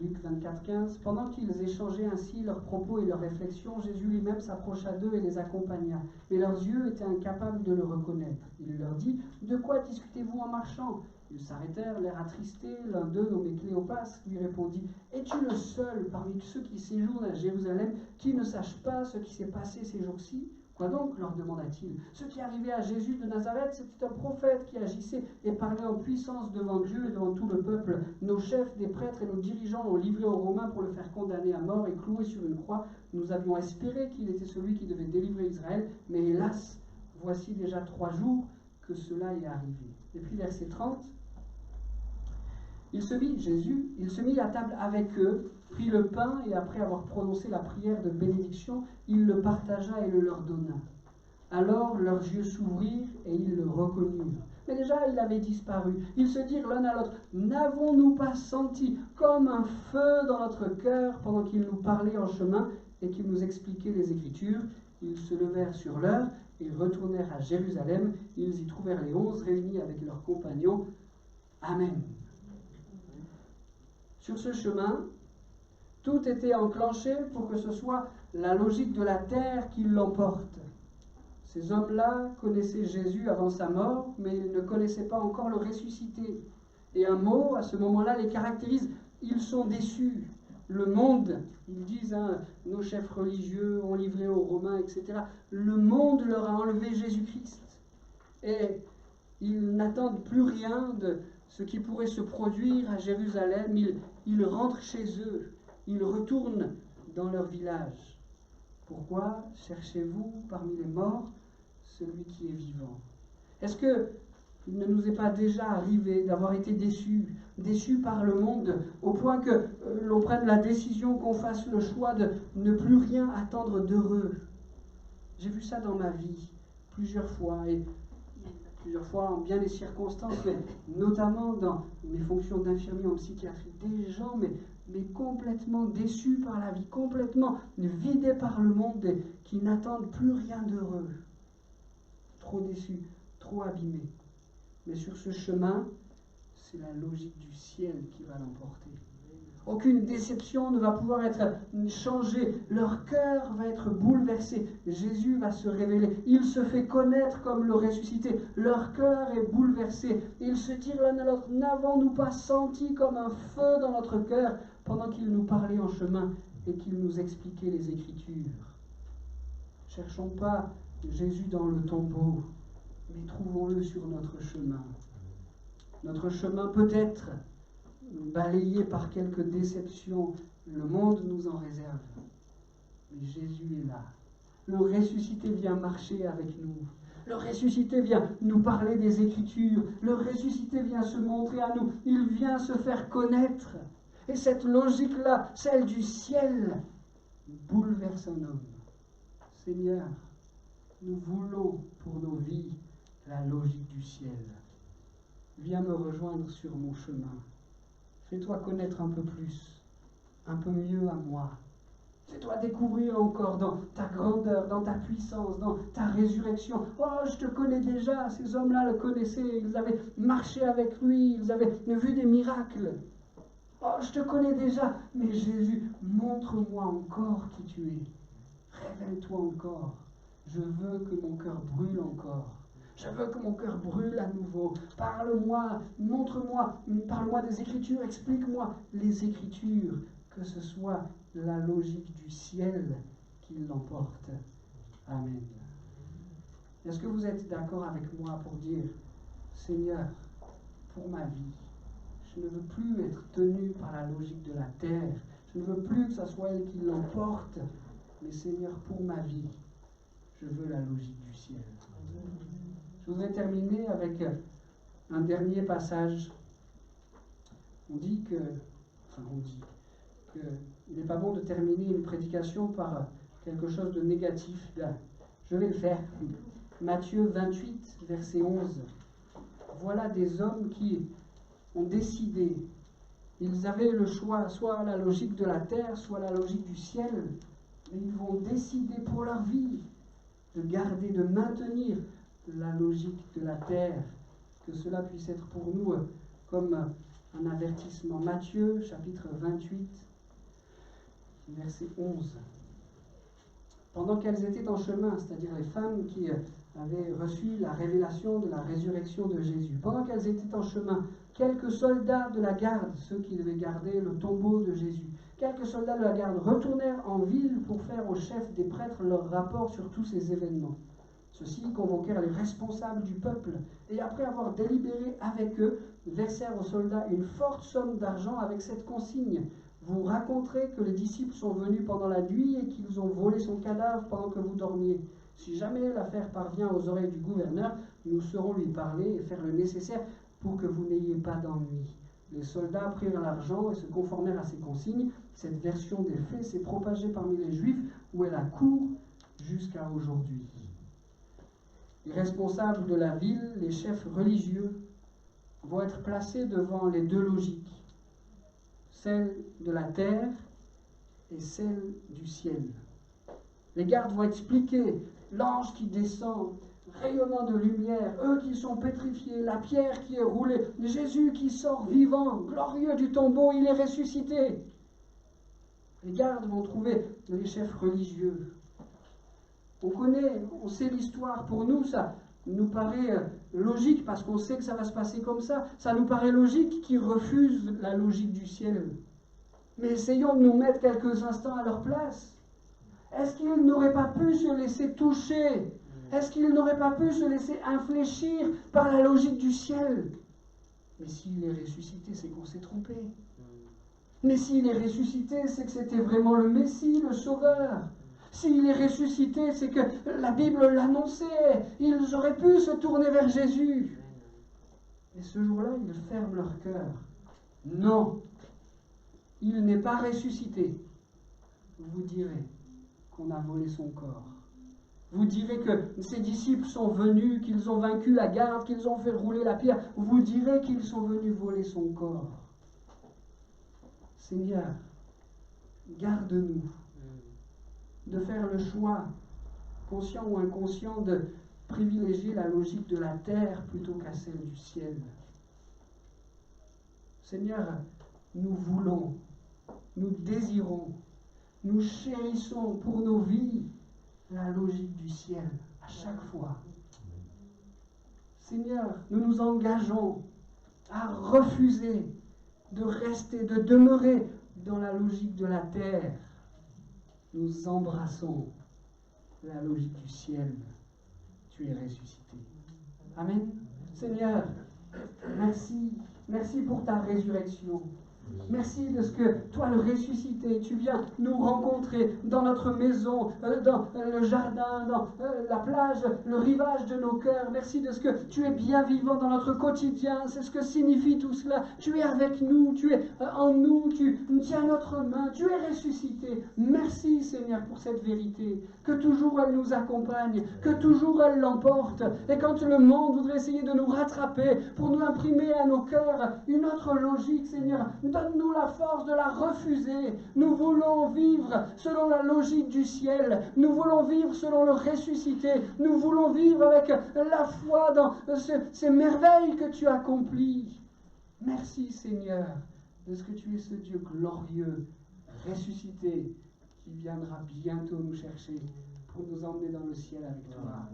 Luc 24, 15. Pendant qu'ils échangeaient ainsi leurs propos et leurs réflexions, Jésus lui-même s'approcha d'eux et les accompagna. Mais leurs yeux étaient incapables de le reconnaître. Il leur dit : « De quoi discutez-vous en marchant ?» Ils s'arrêtèrent, l'air attristé. L'un d'eux, nommé Cléopas, lui répondit : « Es-tu le seul parmi ceux qui séjournent à Jérusalem qui ne sache pas ce qui s'est passé ces jours-ci ? » Quoi donc, leur demanda-t-il. Ce qui arrivait à Jésus de Nazareth, c'était un prophète qui agissait et parlait en puissance devant Dieu et devant tout le peuple. Nos chefs, des prêtres et nos dirigeants l'ont livré aux Romains pour le faire condamner à mort et clouer sur une croix. Nous avions espéré qu'il était celui qui devait délivrer Israël, mais hélas, voici déjà 3 jours que cela est arrivé. Et puis verset 30. Il se mit à table avec eux, prit le pain et après avoir prononcé la prière de bénédiction, il le partagea et le leur donna. Alors leurs yeux s'ouvrirent et ils le reconnurent. Mais déjà il avait disparu. Ils se dirent l'un à l'autre : n'avons-nous pas senti comme un feu dans notre cœur pendant qu'il nous parlait en chemin et qu'il nous expliquait les Écritures ? Ils se levèrent sur l'heure et retournèrent à Jérusalem. Ils y trouvèrent les 11 réunis avec leurs compagnons. Amen. Sur ce chemin, tout était enclenché pour que ce soit la logique de la terre qui l'emporte. Ces hommes-là connaissaient Jésus avant sa mort, mais ils ne connaissaient pas encore le ressuscité. Et un mot, à ce moment-là, les caractérise. Ils sont déçus. Le monde, ils disent, nos chefs religieux ont livré aux Romains, etc. Le monde leur a enlevé Jésus-Christ. Et ils n'attendent plus rien de ce qui pourrait se produire à Jérusalem. Ils rentrent chez eux. Ils retournent dans leur village. Pourquoi cherchez-vous parmi les morts celui qui est vivant? Est-ce qu'il ne nous est pas déjà arrivé d'avoir été déçus par le monde, au point que l'on prenne la décision, qu'on fasse le choix de ne plus rien attendre d'heureux? J'ai vu ça dans ma vie plusieurs fois en bien des circonstances, mais notamment dans mes fonctions d'infirmier en psychiatrie, des gens mais complètement déçus par la vie, complètement vidés par le monde et qui n'attendent plus rien d'heureux. Trop déçus, trop abîmés. Mais sur ce chemin, c'est la logique du ciel qui va l'emporter. Aucune déception ne va pouvoir être changée. Leur cœur va être bouleversé. Jésus va se révéler. Il se fait connaître comme le ressuscité. Leur cœur est bouleversé. Ils se dirent l'un à l'autre, n'avons-nous pas senti comme un feu dans notre cœur pendant qu'il nous parlait en chemin et qu'il nous expliquait les Écritures? Cherchons pas Jésus dans le tombeau, mais trouvons-le sur notre chemin. Notre chemin peut être balayé par quelques déceptions, le monde nous en réserve. Mais Jésus est là. Le ressuscité vient marcher avec nous. Le ressuscité vient nous parler des Écritures. Le ressuscité vient se montrer à nous. Il vient se faire connaître. Et cette logique-là, celle du ciel, bouleverse un homme. Seigneur, nous voulons pour nos vies la logique du ciel. Viens me rejoindre sur mon chemin. Fais-toi connaître un peu plus, un peu mieux à moi. Fais-toi découvrir encore dans ta grandeur, dans ta puissance, dans ta résurrection. Oh, je te connais déjà, ces hommes-là le connaissaient, ils avaient marché avec lui, ils avaient vu des miracles. Oh, je te connais déjà, mais Jésus, montre-moi encore qui tu es. Révèle-toi encore. Je veux que mon cœur brûle encore. Je veux que mon cœur brûle à nouveau. Parle-moi, montre-moi, parle-moi des Écritures, explique-moi les Écritures, que ce soit la logique du ciel qui l'emporte. Amen. Est-ce que vous êtes d'accord avec moi pour dire, Seigneur, pour ma vie, je ne veux plus être tenu par la logique de la terre, je ne veux plus que ce soit elle qui l'emporte, mais Seigneur, pour ma vie, je veux la logique du ciel. Je voudrais terminer avec un dernier passage. On dit qu'il n'est pas bon de terminer une prédication par quelque chose de négatif. Là, je vais le faire. Matthieu 28, verset 11. Voilà des hommes qui ont décidé. Ils avaient le choix, soit la logique de la terre, soit la logique du ciel. Mais ils vont décider pour leur vie de garder, de maintenir la logique de la terre, que cela puisse être pour nous comme un avertissement. Matthieu, chapitre 28, verset 11. Pendant qu'elles étaient en chemin, c'est-à-dire les femmes qui avaient reçu la révélation de la résurrection de Jésus, pendant qu'elles étaient en chemin, quelques soldats de la garde, ceux qui devaient garder le tombeau de Jésus, quelques soldats de la garde retournèrent en ville pour faire au chef des prêtres leur rapport sur tous ces événements. Ceux-ci convoquèrent les responsables du peuple et après avoir délibéré avec eux, versèrent aux soldats une forte somme d'argent avec cette consigne. Vous raconterez que les disciples sont venus pendant la nuit et qu'ils ont volé son cadavre pendant que vous dormiez. Si jamais l'affaire parvient aux oreilles du gouverneur, nous saurons lui parler et faire le nécessaire pour que vous n'ayez pas d'ennui. Les soldats prirent l'argent et se conformèrent à ces consignes. Cette version des faits s'est propagée parmi les Juifs où elle a cours jusqu'à aujourd'hui. Les responsables de la ville, les chefs religieux, vont être placés devant les deux logiques, celle de la terre et celle du ciel. Les gardes vont expliquer l'ange qui descend, rayonnant de lumière, eux qui sont pétrifiés, la pierre qui est roulée, Jésus qui sort vivant, glorieux du tombeau, il est ressuscité. Les gardes vont trouver les chefs religieux. On sait l'histoire. Pour nous, ça nous paraît logique parce qu'on sait que ça va se passer comme ça. Ça nous paraît logique qu'ils refusent la logique du ciel. Mais essayons de nous mettre quelques instants à leur place. Est-ce qu'ils n'auraient pas pu se laisser toucher? Est-ce qu'ils n'auraient pas pu se laisser infléchir par la logique du ciel? Mais s'il est ressuscité, c'est qu'on s'est trompé. Mais s'il est ressuscité, c'est que c'était vraiment le Messie, le Sauveur. S'il est ressuscité, c'est que la Bible l'annonçait. Ils auraient pu se tourner vers Jésus. Et ce jour-là, ils ferment leur cœur. Non, il n'est pas ressuscité. Vous direz qu'on a volé son corps. Vous direz que ses disciples sont venus, qu'ils ont vaincu la garde, qu'ils ont fait rouler la pierre. Vous direz qu'ils sont venus voler son corps. Seigneur, garde-nous de faire le choix, conscient ou inconscient, de privilégier la logique de la terre plutôt qu'à celle du ciel. Seigneur, nous voulons nous désirons, nous chérissons pour nos vies la logique du ciel à chaque fois. Seigneur, nous nous engageons à refuser de rester, de demeurer dans la logique de la terre. Nous embrassons la logique du ciel. Tu es ressuscité. Amen. Seigneur, merci. Merci pour ta résurrection. Merci de ce que toi, le ressuscité, tu viens nous rencontrer dans notre maison, dans le jardin, dans la plage, le rivage de nos cœurs. Merci de ce que tu es bien vivant dans notre quotidien. C'est ce que signifie tout cela. Tu es avec nous, tu es en nous, tu tiens notre main, tu es ressuscité. Merci Seigneur pour cette vérité, que toujours elle nous accompagne, que toujours elle l'emporte. Et quand le monde voudrait essayer de nous rattraper pour nous imprimer à nos cœurs une autre logique, Seigneur, donne-nous la force de la refuser. Nous voulons vivre selon la logique du ciel. Nous voulons vivre selon le ressuscité. Nous voulons vivre avec la foi dans ces merveilles que tu accomplis. Merci Seigneur de ce que tu es ce Dieu glorieux, ressuscité, qui viendra bientôt nous chercher pour nous emmener dans le ciel avec toi.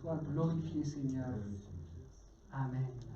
Sois glorifié Seigneur. Amen.